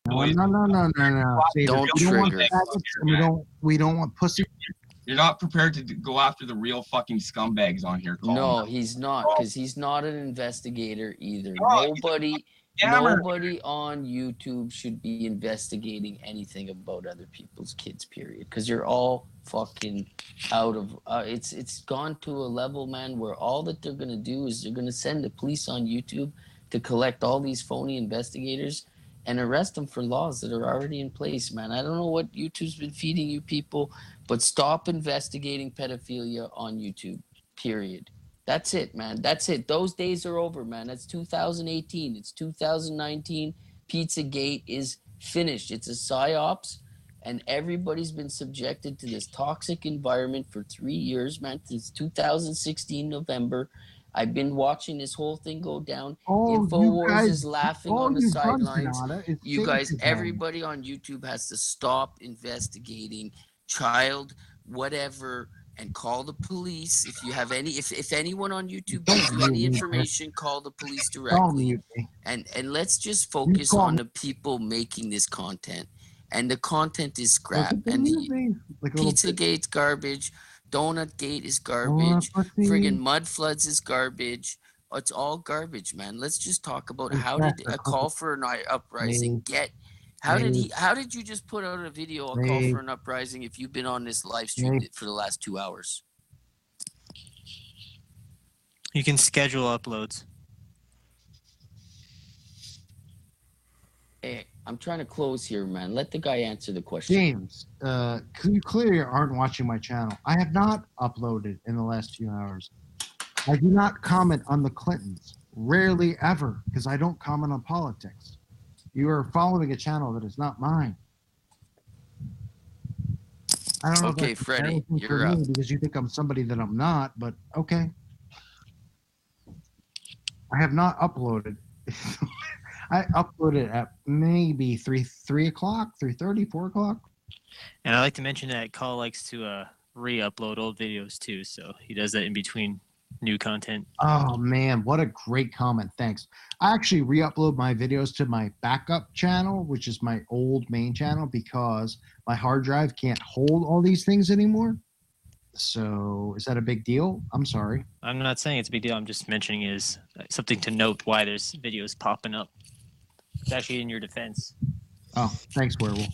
No. See, Don't trigger. We don't want pussy. You're not prepared to go after the real fucking scumbags on here. No, he's not, because he's not an investigator either. Oh, Nobody on YouTube should be investigating anything about other people's kids, period. Because you're all fucking out of... it's gone to a level, man, where all that they're going to do is they're going to send the police on YouTube to collect all these phony investigators and arrest them for laws that are already in place, man. I don't know what YouTube's been feeding you people, but stop investigating pedophilia on YouTube, period. That's it, man. That's it. Those days are over, man. That's 2018. It's 2019. Pizzagate is finished. It's a psyops, and everybody's been subjected to this toxic environment for 3 years, man, since 2016 November. I've been watching this whole thing go down. InfoWars is laughing on the sidelines. You guys, everybody on YouTube has to stop investigating child whatever and call the police. If you have any, if anyone on YouTube gives you any information, call the police directly. And let's just focus on the people making this content. And the content is crap. And the Pizzagate's garbage. Donut Gate is garbage. Friggin' Mud Floods is garbage. It's all garbage, man. Let's just talk about how did a call for an uprising get. How did you just put out a video, a call for an uprising, if you've been on this live stream for the last 2 hours? You can schedule uploads. Hey, I'm trying to close here, man. Let the guy answer the question. James, you clearly aren't watching my channel. I have not uploaded in the last few hours. I do not comment on the Clintons. Rarely ever, because I don't comment on politics. You are following a channel that is not mine. I don't know. Okay, Freddie, you're up. Because you think I'm somebody that I'm not, but okay. I have not uploaded. I uploaded at maybe 3 o'clock, 3:30, 4 o'clock. And I like to mention that Call likes to re-upload old videos too, so he does that in between new content. Oh man, what a great comment. Thanks. I actually re-upload my videos to my backup channel, which is my old main channel, because my hard drive can't hold all these things anymore. So is that a big deal? I'm sorry. I'm not saying it's a big deal. I'm just mentioning it is something to note why there's videos popping up. It's actually in your defense. Oh, thanks, Werewolf.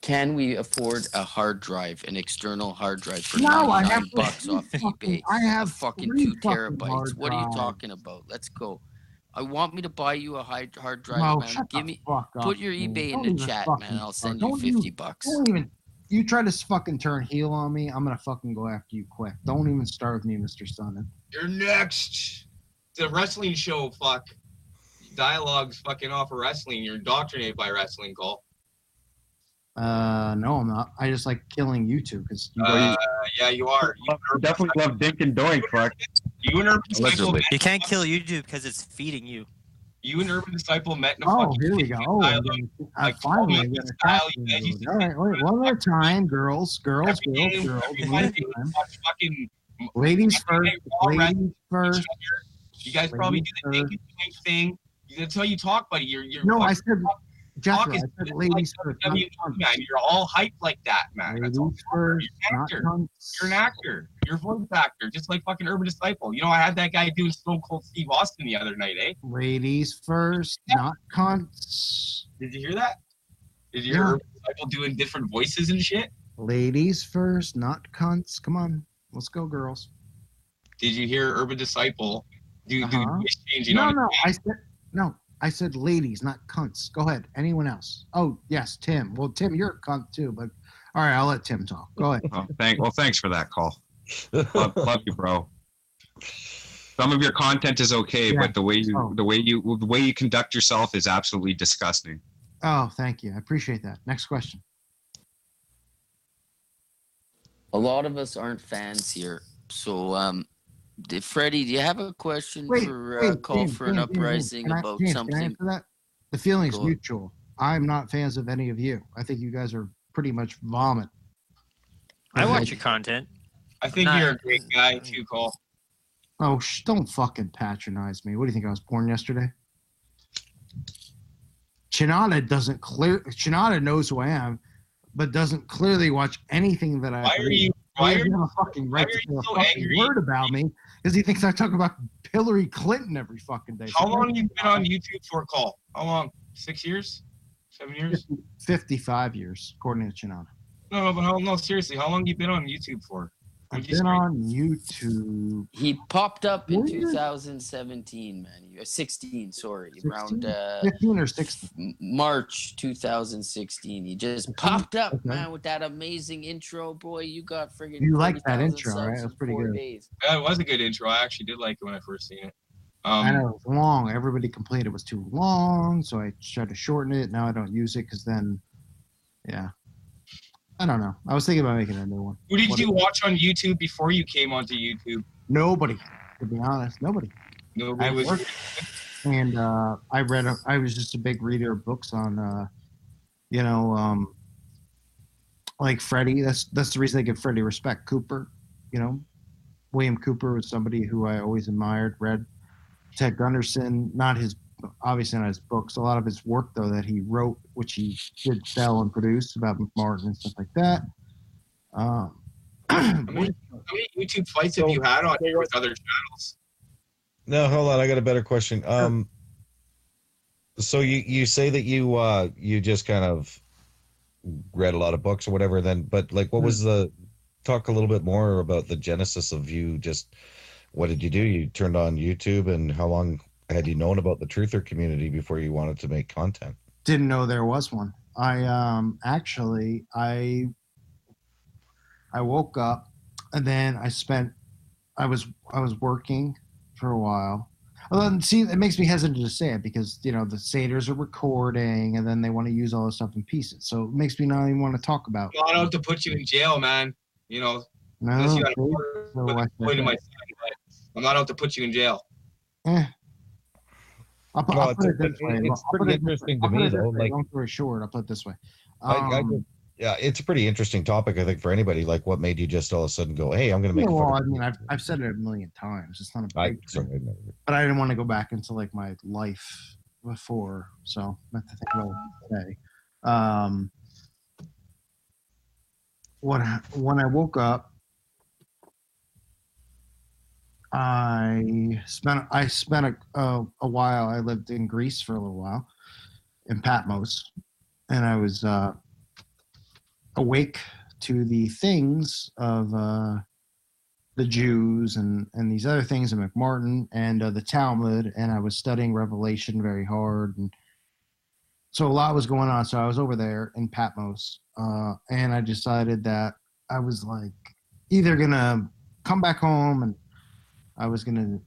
Can we afford a hard drive, an external hard drive for $99 off eBay? I have fucking 2 terabytes. What are you talking about? Let's go. I want me to buy you a hard drive, man. Give me, put your eBay in the chat, man. I'll send you $50. You try to fucking turn heel on me, I'm gonna fucking go after you quick. Don't even start with me, Mr. Stunning. You're next. It's a wrestling show, fuck. Dialogue's fucking off of wrestling. You're indoctrinated by wrestling, Cole. No, I'm not. I just like killing you two because yeah, you are. You definitely love Dink and Doink, fuck. You and Urban Disciple. You can't kill YouTube because it's feeding you. You and Urban Disciple met in a fucking... here we go. I finally get a all right, wait, one more time, girls. Ladies first. Ladies first. You guys probably do the Dink and Doink thing. That's how you talk, buddy. You're no, I said... Jethro, I said ladies first. Man, you're all hyped like that, man. Ladies first. You're an actor. You're a voice actor, just like fucking Urban Disciple. You know, I had that guy doing Stone Cold Steve Austin the other night, eh? Ladies first, not cunts. Did you hear that? Did you hear Urban Disciple doing different voices and shit? Ladies first, not cunts. Come on, let's go, girls. Did you hear Urban Disciple do voice changing? No. I said ladies, not cunts. Go ahead. Anyone else? Oh, yes, Tim. Well, Tim, you're a cunt too, but all right, I'll let Tim talk. Go ahead. Thanks for that call. Love you, bro. Some of your content is okay, but the way you conduct yourself is absolutely disgusting. Oh, thank you. I appreciate that. Next question. A lot of us aren't fans here, so Freddie, do you have a question for call for an uprising about something? Can I answer that? The feeling's mutual. I'm not fans of any of you. I think you guys are pretty much vomit. I watch your content. I think you're a great guy too, Cole. Oh, don't fucking patronize me. What do you think? I was born yesterday? Chinada knows who I am, but doesn't clearly watch anything that I. Why are you? Why are you a fucking right to say a fucking word about me? Because he thinks I talk about Hillary Clinton every fucking day. How long have you been on YouTube for, Call? How long? 6 years? 7 years? 55 years, according to Chinada. No, seriously, how long have you been on YouTube for? I've been on YouTube. He popped up in 2017, man. 16, sorry. 16? Around 15 or 16. March 2016. He just popped up, man, with that amazing intro. Boy, you got friggin' You like that intro, right? That was pretty good. Days. Yeah, it was a good intro. I actually did like it when I first seen it. I know it was long. Everybody complained it was too long, so I tried to shorten it. Now I don't use it because then, yeah. I don't know. I was thinking about making a new one. Who did you watch on YouTube before you came onto YouTube? Nobody, to be honest. Nobody. Nobody was. And I was just a big reader of books on, like Freddie. That's the reason I give Freddie respect. Cooper, William Cooper was somebody who I always admired. Read Ted Gunderson, obviously not his books, a lot of his work though that he wrote, which he did sell and produce about McMartin and stuff like that. How many YouTube fights have you had on here with other channels? No, hold on, I got a better question. So you say that you just kind of read a lot of books or whatever, but like what was talk a little bit more about the genesis of you just, what did you do? You turned on YouTube, and how long had you known about the truther community before you wanted to make content? Didn't know there was one. I woke up, and then I was working for a while. Well, see, it makes me hesitant to say it because, the Saters are recording and then they want to use all this stuff in pieces. So it makes me not even want to talk about it. I don't have to put you in jail, man. No, unless you got a point in my son, I'm not out to put you in jail. I'll put it this way. It's pretty interesting to me, though. Long story short, I'll put it this way. Yeah, it's a pretty interesting topic, I think, for anybody. Like, what made you just all of a sudden go, "Hey, I'm going to make"? Well, I mean, I've said it a million times. It's not a big thing, but I didn't want to go back into like my life before, so that's the thing I would say. When I woke up, I spent a while. I lived in Greece for a little while, in Patmos, and I was awake to the things of the Jews and these other things in McMartin and the Talmud, and I was studying Revelation very hard, and so a lot was going on. So I was over there in Patmos, and I decided that I was like either gonna come back home and I was gonna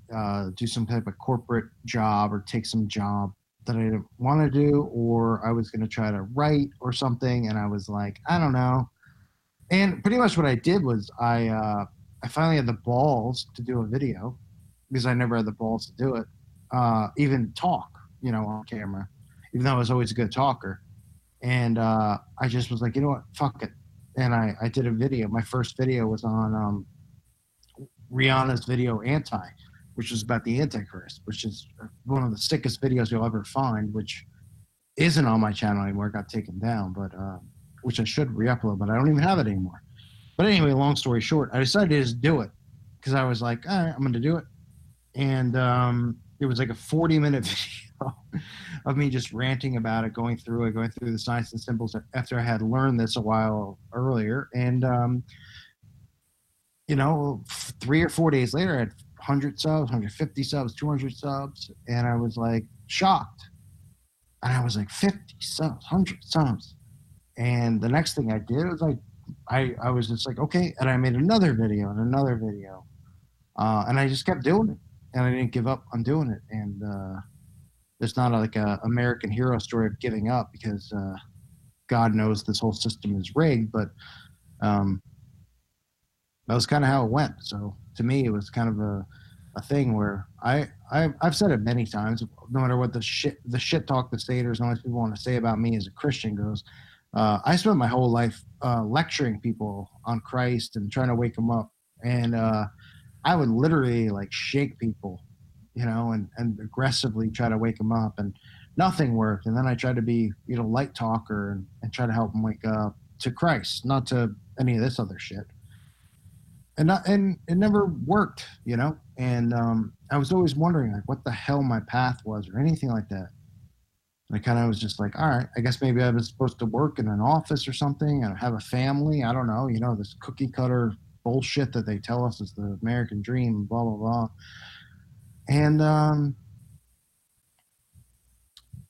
do some type of corporate job or take some job that I didn't want to do, or I was going to try to write or something. And I was like, I don't know. And pretty much what I did was I finally had the balls to do a video, because I never had the balls to do it, even talk, on camera, even though I was always a good talker. And I just was like, you know what, fuck it. And I did a video. My first video was on Rihanna's video Anti, which was about the Antichrist, which is one of the sickest videos you'll ever find, which isn't on my channel anymore. It got taken down, but which I should re-upload, but I don't even have it anymore. But anyway, long story short, I decided to just do it because I was like, all right, I'm going to do it. And it was like a 40-minute video of me just ranting about it, going through the signs and symbols after I had learned this a while earlier. And, 3 or 4 days later, I had 100 subs, 150 subs, 200 subs, and I was like shocked. And I was like 50 subs, 100 subs. And the next thing I did was like, I was just like, okay. And I made another video and another video. And I just kept doing it. And I didn't give up on doing it. And there's not like a American hero story of giving up, because God knows this whole system is rigged. But that was kind of how it went. So to me, it was kind of a thing where I've said it many times, no matter what the shit talk the Saters and all these people want to say about me as a Christian goes, I spent my whole life lecturing people on Christ and trying to wake them up. And I would literally like shake people, and aggressively try to wake them up. And nothing worked. And then I tried to be, light talker and try to help them wake up to Christ, not to any of this other shit. And it never worked, And I was always wondering like what the hell my path was or anything like that. And I kind of was just like, all right, I guess maybe I was supposed to work in an office or something and have a family. I don't know, this cookie cutter bullshit that they tell us is the American dream, blah, blah, blah. And I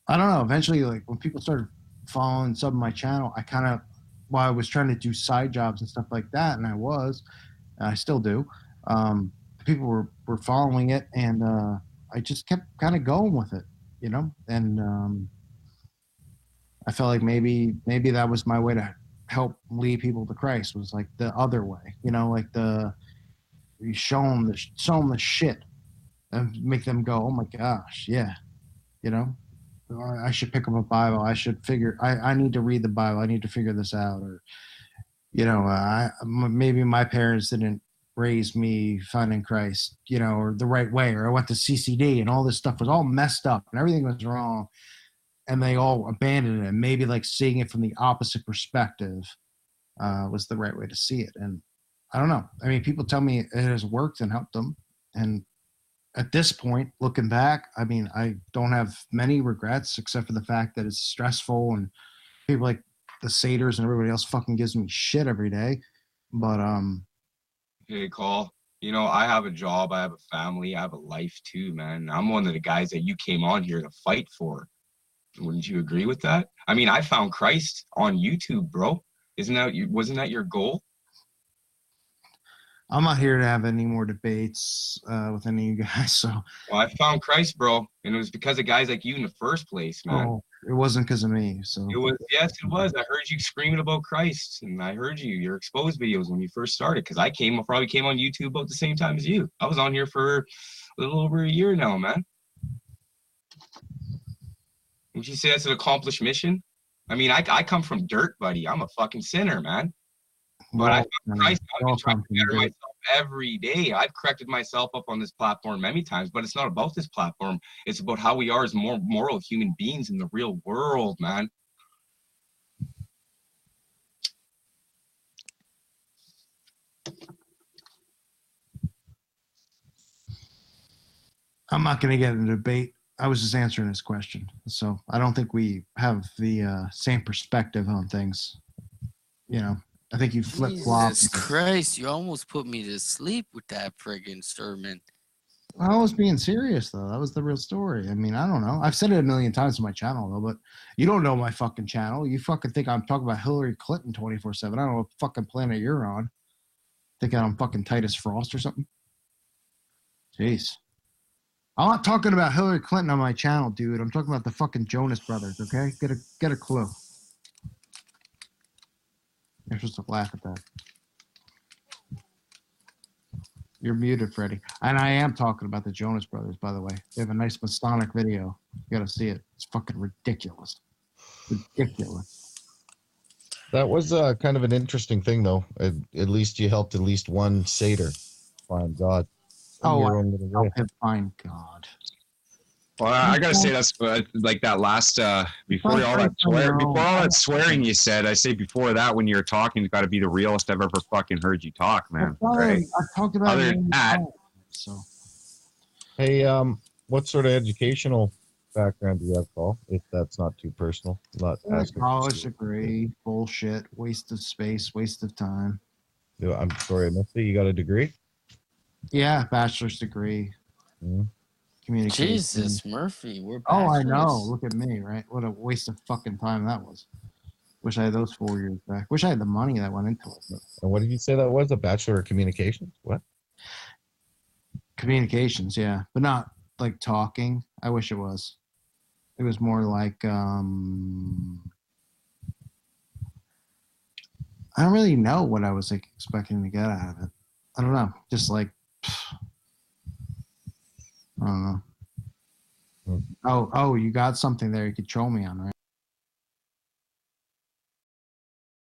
don't know, eventually, like when people started following some of my channel, I was trying to do side jobs and stuff like that, and I still do. People were following it, and I just kept kind of going with it, and I felt like maybe that was my way to help lead people to Christ, was like the other way, like you show them the shit and make them go, oh my gosh, yeah, I should pick up a Bible. I should I need to read the Bible. I need to figure this out. Or, maybe my parents didn't raise me finding Christ, or the right way, or I went to CCD and all this stuff was all messed up and everything was wrong. And they all abandoned it. And maybe like seeing it from the opposite perspective was the right way to see it. And I don't know. I mean, people tell me it has worked and helped them. And at this point, looking back, I mean, I don't have many regrets except for the fact that it's stressful and people like the Saters and everybody else fucking gives me shit every day. But hey, Cole, I have a job, I have a family, I have a life too, man. I'm one of the guys that you came on here to fight for. Wouldn't you agree with that? I mean, I found Christ on YouTube, bro. Wasn't that your goal? I'm not here to have any more debates with any of you guys. So, well, I found Christ, bro, and it was because of guys like you in the first place, man. Oh, it wasn't because of me. So it was. Yes, it was. I heard you screaming about Christ, and I heard your exposed videos when you first started. Because I probably came on YouTube about the same time as you. I was on here for a little over a year now, man. Would you say that's an accomplished mission? I mean, I come from dirt, buddy. I'm a fucking sinner, man. But I found Christ. I've been trying to better myself every day. I've corrected myself up on this platform many times, but it's not about this platform. It's about how we are as more moral human beings in the real world, man. I'm not going to get in a debate. I was just answering his question. So I don't think we have the same perspective on things. I think you flip-flop. Jesus Christ, you almost put me to sleep with that friggin' sermon. I was being serious, though. That was the real story. I mean, I don't know. I've said it a million times on my channel, though, but you don't know my fucking channel. You fucking think I'm talking about Hillary Clinton 24/7. I don't know what fucking planet you're on. Thinking I'm fucking Titus Frost or something? Jeez. I'm not talking about Hillary Clinton on my channel, dude. I'm talking about the fucking Jonas Brothers, okay? Get a clue. You're supposed to laugh at that. You're muted, Freddy. And I am talking about the Jonas Brothers, by the way. They have a nice Masonic video. You gotta see it. It's fucking ridiculous. Ridiculous. That was kind of an interesting thing, though. At least you helped at least one Sater find God. Oh, I help him find God. Well, I gotta say that's like that last before all that swearing you said. I say before that when you were talking, it's got to be the realest I've ever fucking heard you talk, man. Right? I've talked about Other it than that, so. Hey, what sort of educational background do you have, Paul? If that's not too personal, not college degree, bullshit, waste of space, waste of time. I'm sorry, I missed it. You got a degree? Yeah, bachelor's degree. Mm-hmm. Jesus, Murphy, we're bachelors. Oh, I know. Look at me, right? What a waste of fucking time that was. Wish I had those 4 years back. Wish I had the money that went into it. And what did you say that was? A Bachelor of Communications? What? Communications, yeah. But not like talking. I wish it was. It was more like, I don't really know what I was like expecting to get out of it. I don't know. Just like, I don't know. Oh, you got something there you could show me on, right?